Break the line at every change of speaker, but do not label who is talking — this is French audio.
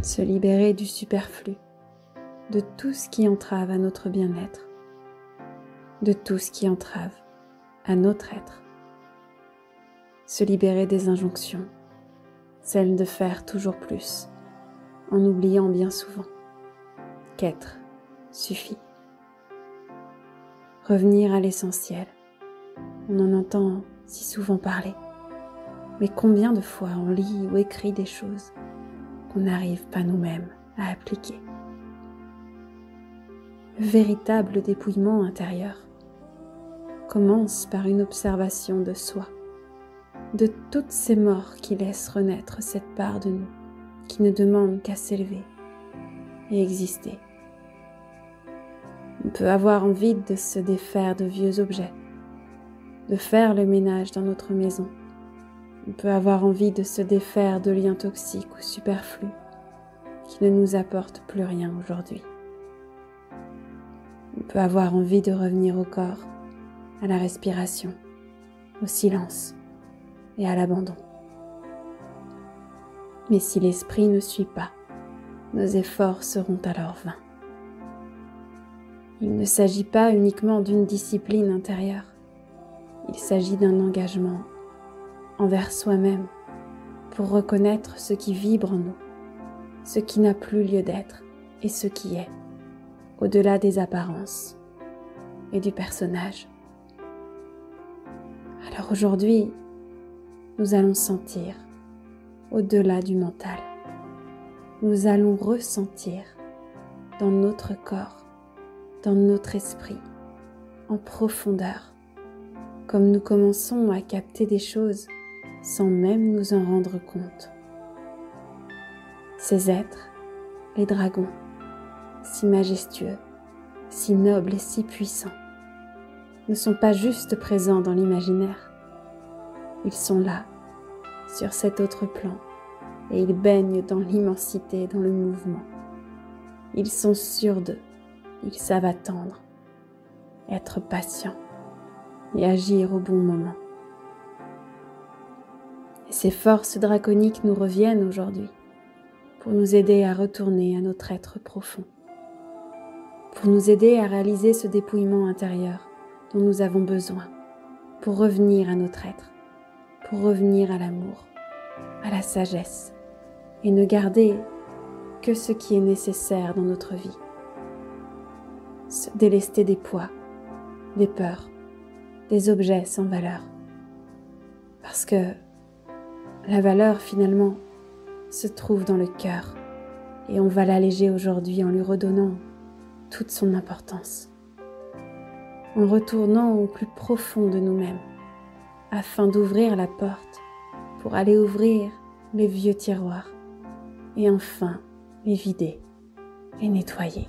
Se libérer du superflu, de tout ce qui entrave à notre bien-être, de tout ce qui entrave à notre être. Se libérer des injonctions, celles de faire toujours plus, en oubliant bien souvent qu'être suffit. Revenir à l'essentiel. On en entend si souvent parler, mais combien de fois on lit ou écrit des choses qu'on n'arrive pas nous-mêmes à appliquer. Le véritable dépouillement intérieur commence par une observation de soi, de toutes ces morts qui laissent renaître cette part de nous qui ne demande qu'à s'élever et exister. On peut avoir envie de se défaire de vieux objets, de faire le ménage dans notre maison. On peut avoir envie de se défaire de liens toxiques ou superflus qui ne nous apportent plus rien aujourd'hui. On peut avoir envie de revenir au corps, à la respiration, au silence et à l'abandon. Mais si l'esprit ne suit pas, nos efforts seront alors vains. Il ne s'agit pas uniquement d'une discipline intérieure, il s'agit d'un engagement envers soi-même pour reconnaître ce qui vibre en nous, ce qui n'a plus lieu d'être et ce qui est, au-delà des apparences et du personnage. Alors aujourd'hui, nous allons sentir au-delà du mental. Nous allons ressentir dans notre corps, dans notre esprit, en profondeur, comme nous commençons à capter des choses sans même nous en rendre compte. Ces êtres, les dragons, si majestueux, si nobles et si puissants, ne sont pas juste présents dans l'imaginaire. Ils sont là, sur cet autre plan, et ils baignent dans l'immensité, dans le mouvement. Ils sont sûrs d'eux, ils savent attendre, être patients et agir au bon moment. Et ces forces draconiques nous reviennent aujourd'hui pour nous aider à retourner à notre être profond, pour nous aider à réaliser ce dépouillement intérieur dont nous avons besoin, pour revenir à notre être, pour revenir à l'amour, à la sagesse, et ne garder que ce qui est nécessaire dans notre vie. Se délester des poids, des peurs, des objets sans valeur. Parce que la valeur finalement se trouve dans le cœur, et on va l'alléger aujourd'hui en lui redonnant toute son importance, en retournant au plus profond de nous-mêmes, afin d'ouvrir la porte pour aller ouvrir les vieux tiroirs et enfin les vider, les nettoyer.